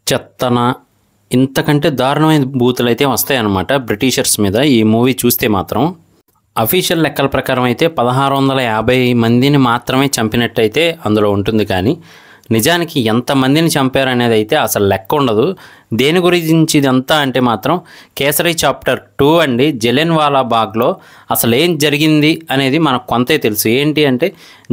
చెత్తన ఇంతకంటే దారుణమైన బూతులైతే వస్తాయన్నమాట బ్రిటిషర్స్ మీద ఈ మూవీ చూస్తే మాత్రం. అఫీషియల్ లెక్కల ప్రకారం అయితే 1650 మందిని మాత్రమే చంపినట్టయితే అందులో ఉంటుంది, కానీ నిజానికి ఎంతమందిని చంపారనేది అయితే అసలు లెక్క ఉండదు. దేని గురించి ఇదంతా అంటే మాత్రం కేసరి చాప్టర్ 2 అండి. జలియన్వాలా బాగ్లో అసలు ఏం జరిగింది అనేది మనకు కొంతే తెలుసు. ఏంటి అంటే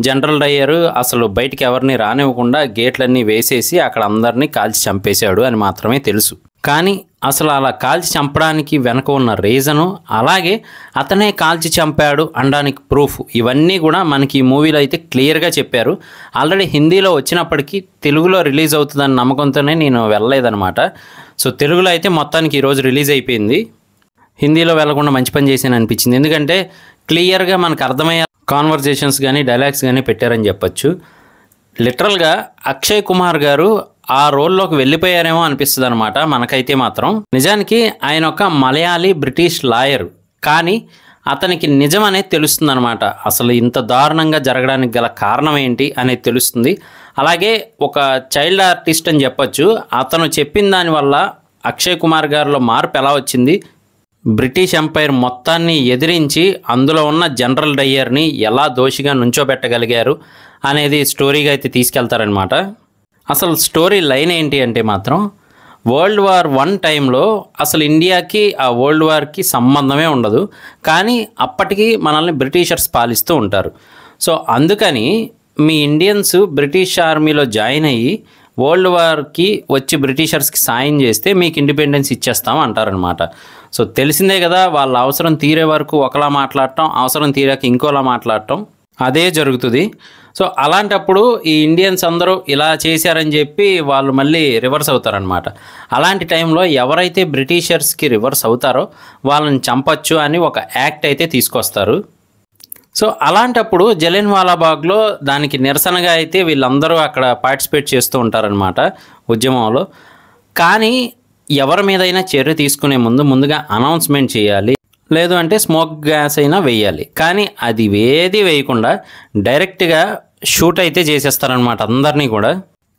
జనరల్ డయ్యర్ అసలు బయటికి ఎవరిని రానివ్వకుండా గేట్లన్నీ వేసేసి అక్కడ అందరినీ కాల్చి చంపేశాడు అని మాత్రమే తెలుసు. కానీ అసలు అలా కాల్చి చంపడానికి వెనక ఉన్న రీజను, అలాగే అతనే కాల్చి చంపాడు అనడానికి ప్రూఫ్, ఇవన్నీ కూడా మనకి ఈ మూవీలో అయితే క్లియర్గా చెప్పారు. ఆల్రెడీ హిందీలో వచ్చినప్పటికీ తెలుగులో రిలీజ్ అవుతుందని నమ్మకంతోనే నేను వెళ్ళలేదన్నమాట. సో తెలుగులో అయితే మొత్తానికి ఈరోజు రిలీజ్ అయిపోయింది. హిందీలో వెళ్ళకుండా మంచి పని చేశాను అనిపించింది. ఎందుకంటే క్లియర్గా మనకు అర్థమయ్యే కాన్వర్జేషన్స్ కానీ డైలాగ్స్ కానీ పెట్టారని చెప్పచ్చు. లిటరల్గా అక్షయ్ కుమార్ గారు ఆ రోల్లోకి వెళ్ళిపోయారేమో అనిపిస్తుంది అనమాట మనకైతే మాత్రం. నిజానికి ఆయన ఒక మలయాళీ బ్రిటిష్ లాయర్, కానీ అతనికి నిజం అనేది తెలుస్తుంది అనమాట. అసలు ఇంత దారుణంగా జరగడానికి గల కారణం ఏంటి అనేది తెలుస్తుంది. అలాగే ఒక చైల్డ్ ఆర్టిస్ట్ అని చెప్పచ్చు. అతను చెప్పిన దానివల్ల అక్షయ్ కుమార్ గారిలో మార్పు ఎలా వచ్చింది, బ్రిటిష్ ఎంపైర్ మొత్తాన్ని ఎదిరించి అందులో ఉన్న జనరల్ డయ్యర్ని ఎలా దోషిగా నుంచోబెట్టగలిగారు అనేది స్టోరీగా అయితే తీసుకెళ్తారనమాట. అసలు స్టోరీ లైన్ ఏంటి అంటే మాత్రం వరల్డ్ వార్ 1 టైంలో అసలు ఇండియాకి ఆ వరల్డ్ వార్కి సంబంధమే ఉండదు, కానీ అప్పటికి మనల్ని బ్రిటిషర్స్ పాలిస్తూ ఉంటారు. సో అందుకని మీ ఇండియన్స్ బ్రిటిష్ ఆర్మీలో జాయిన్ అయ్యి వరల్డ్ వార్కి వచ్చి బ్రిటిషర్స్కి సాయం చేస్తే మీకు ఇండిపెండెన్స్ ఇచ్చేస్తాం అంటారనమాట. సో తెలిసిందే కదా, వాళ్ళ అవసరం తీరే వరకు ఒకలా మాట్లాడటం, అవసరం తీరాక ఇంకోలా మాట్లాడటం అదే జరుగుతుంది. సో అలాంటప్పుడు ఈ ఇండియన్స్ అందరూ ఇలా చేశారని చెప్పి వాళ్ళు మళ్ళీ రివర్స్ అవుతారనమాట. అలాంటి టైంలో ఎవరైతే బ్రిటిషర్స్కి రివర్స్ అవుతారో వాళ్ళని చంపచ్చు అని ఒక యాక్ట్ అయితే తీసుకొస్తారు. సో అలాంటప్పుడు జలియన్వాలా బాగ్లో దానికి నిరసనగా అయితే వీళ్ళందరూ అక్కడ పార్టిసిపేట్ చేస్తూ ఉంటారనమాట ఉద్యమంలో. కానీ ఎవరి మీదైనా చర్య తీసుకునే ముందుగా అనౌన్స్మెంట్ చేయాలి, లేదు అంటే స్మోక్ గ్యాస్ అయినా వేయాలి. కానీ అది ఏది వేయకుండా డైరెక్ట్గా షూట్ అయితే చేసేస్తారనమాట అందరినీ కూడా.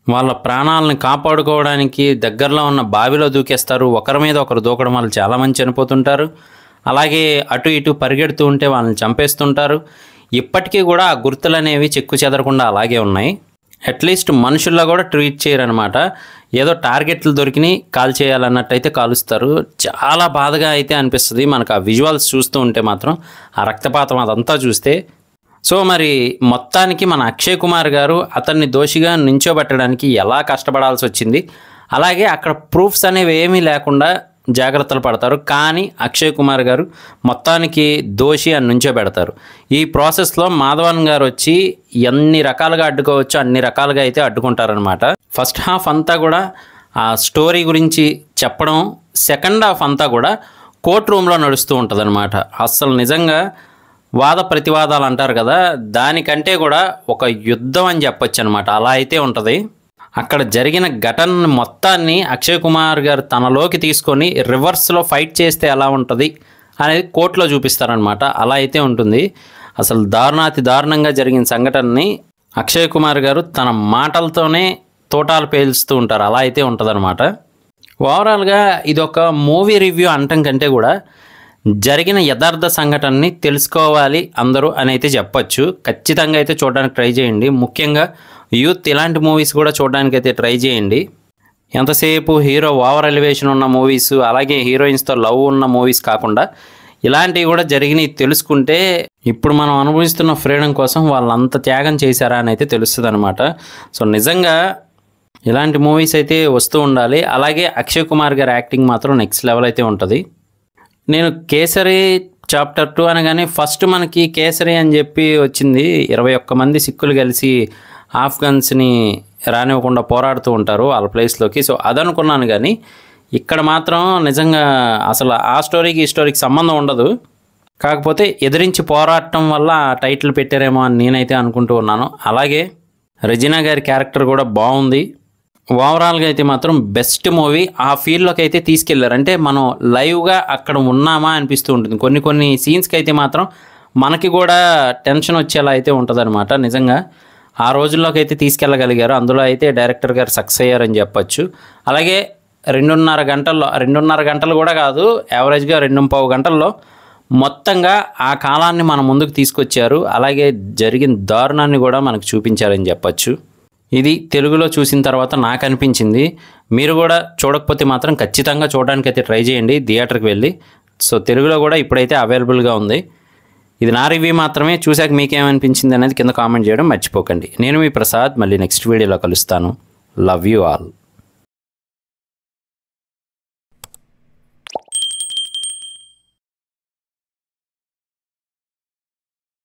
వాళ్ళ ప్రాణాలను కాపాడుకోవడానికి దగ్గరలో ఉన్న బావిలో దూకేస్తారు. ఒకరి మీద ఒకరు దూకడం వల్ల చాలామంది చనిపోతుంటారు. అలాగే అటు ఇటు పరిగెడుతూ ఉంటే వాళ్ళని చంపేస్తుంటారు. ఇప్పటికీ కూడా ఆ గుర్తులు అనేవి చెక్కు చెదరకుండా అలాగే ఉన్నాయి. అట్లీస్ట్ మనుషుల్లో కూడా ట్రీట్ చేయరనమాట. ఏదో టార్గెట్లు దొరికినాయి కాల్ చేయాలన్నట్టయితే కాలుస్తారు. చాలా బాధగా అయితే అనిపిస్తుంది మనకు ఆ విజువల్స్ చూస్తూ ఉంటే మాత్రం, ఆ రక్తపాతం అదంతా చూస్తే. సో మరి మొత్తానికి మన అక్షయ్ కుమార్ గారు అతన్ని దోషిగా నించోబెట్టడానికి ఎలా కష్టపడాల్సి వచ్చింది, అలాగే అక్కడ ప్రూఫ్స్ అనేవి ఏమీ లేకుండా జాగ్రత్తలు పడతారు. కానీ అక్షయ్ కుమార్ గారు మొత్తానికి దోషి అని నుంచోబెడతారు. ఈ ప్రాసెస్లో మాధవన్ గారు వచ్చి ఎన్ని రకాలుగా అడ్డుకోవచ్చో అన్ని రకాలుగా అయితే అడ్డుకుంటారనమాట. ఫస్ట్ హాఫ్ అంతా కూడా ఆ స్టోరీ గురించి చెప్పడం, సెకండ్ హాఫ్ అంతా కూడా కోర్ట్ రూమ్లో నడుస్తూ ఉంటుంది అనమాట. అసలు నిజంగా వాద ప్రతివాదాలు అంటారు కదా, దానికంటే కూడా ఒక యుద్ధం అని చెప్పొచ్చు అనమాట. అలా అయితే ఉంటుంది. అక్కడ జరిగిన ఘటన మొత్తాన్ని అక్షయ్ కుమార్ గారు తనలోకి తీసుకొని రివర్స్లో ఫైట్ చేస్తే ఎలా ఉంటుంది అనేది కోర్టులో చూపిస్తారనమాట. అలా అయితే ఉంటుంది. అసలు దారుణాతి దారుణంగా జరిగిన సంఘటనని అక్షయ్ కుమార్ గారు తన మాటలతోనే తోటాలు పేలుస్తూ ఉంటారు. అలా అయితే ఉంటుందన్నమాట. ఓవరాల్గా ఇది ఒక మూవీ రివ్యూ అనటం కంటే కూడా జరిగిన యథార్థ సంఘటనని తెలుసుకోవాలి అందరూ అని అయితే చెప్పచ్చు. ఖచ్చితంగా అయితే చూడడానికి ట్రై చేయండి. ముఖ్యంగా యూత్ ఇలాంటి మూవీస్ కూడా చూడడానికి అయితే ట్రై చేయండి. ఎంతసేపు హీరో ఓవర్ ఎలివేషన్ ఉన్న మూవీస్, అలాగే హీరోయిన్స్తో లవ్ ఉన్న మూవీస్ కాకుండా ఇలాంటివి కూడా జరిగినాయి తెలుసుకుంటే ఇప్పుడు మనం అనుభవిస్తున్న ఫ్రీడమ్ కోసం వాళ్ళంత త్యాగం చేశారా అని అయితే తెలుస్తుంది అనమాట. సో నిజంగా ఇలాంటి మూవీస్ అయితే వస్తూ ఉండాలి. అలాగే అక్షయ్ కుమార్ గారి యాక్టింగ్ మాత్రం నెక్స్ట్ లెవెల్ అయితే ఉంటుంది. నేను కేసరి చాప్టర్ 2 అనగానే ఫస్ట్ మనకి కేసరి అని చెప్పి వచ్చింది. 21 మంది సిక్కులు కలిసి ఆఫ్ఘన్స్ని రానివ్వకుండా పోరాడుతూ ఉంటారు వాళ్ళ ప్లేస్లోకి. సో అదనుకున్నాను, కానీ ఇక్కడ మాత్రం నిజంగా అసలు ఆ స్టోరీకి ఈ స్టోరీకి సంబంధం ఉండదు. కాకపోతే ఎదిరించి పోరాడటం వల్ల ఆ టైటిల్ పెట్టారేమో అని నేనైతే అనుకుంటూ ఉన్నాను. అలాగే రెజినా గారి క్యారెక్టర్ కూడా బాగుంది. ఓవరాల్గా అయితే మాత్రం బెస్ట్ మూవీ. ఆ ఫీల్డ్లోకి అయితే తీసుకెళ్లారు. అంటే మనం లైవ్గా అక్కడ ఉన్నామా అనిపిస్తూ ఉంటుంది. కొన్ని సీన్స్కి అయితే మాత్రం మనకి కూడా టెన్షన్ వచ్చేలా అయితే ఉంటుంది అనమాట. నిజంగా ఆ రోజుల్లోకి అయితే తీసుకెళ్ళగలిగారు. అందులో అయితే డైరెక్టర్ గారు సక్సెస్ అయ్యారని చెప్పొచ్చు. అలాగే 2.5 గంటలు కూడా కాదు, యావరేజ్గా 2.25 గంటల్లో మొత్తంగా ఆ కాలాన్ని మన ముందుకు తీసుకొచ్చారు. అలాగే జరిగిన దారుణాన్ని కూడా మనకు చూపించారని చెప్పొచ్చు. ఇది తెలుగులో చూసిన తర్వాత నాకు అనిపించింది. మీరు కూడా చూడకపోతే మాత్రం ఖచ్చితంగా చూడడానికి అయితే ట్రై చేయండి థియేటర్కి వెళ్ళి. సో తెలుగులో కూడా ఇప్పుడైతే అవైలబుల్గా ఉంది. ఇది నా రివ్యూ మాత్రమే. చూశాక మీకేమనిపించింది అనేది కింద కామెంట్ చేయడం మర్చిపోకండి. నేను మీ ప్రసాద్, మళ్ళీ నెక్స్ట్ వీడియోలో కలుస్తాను. Love you all.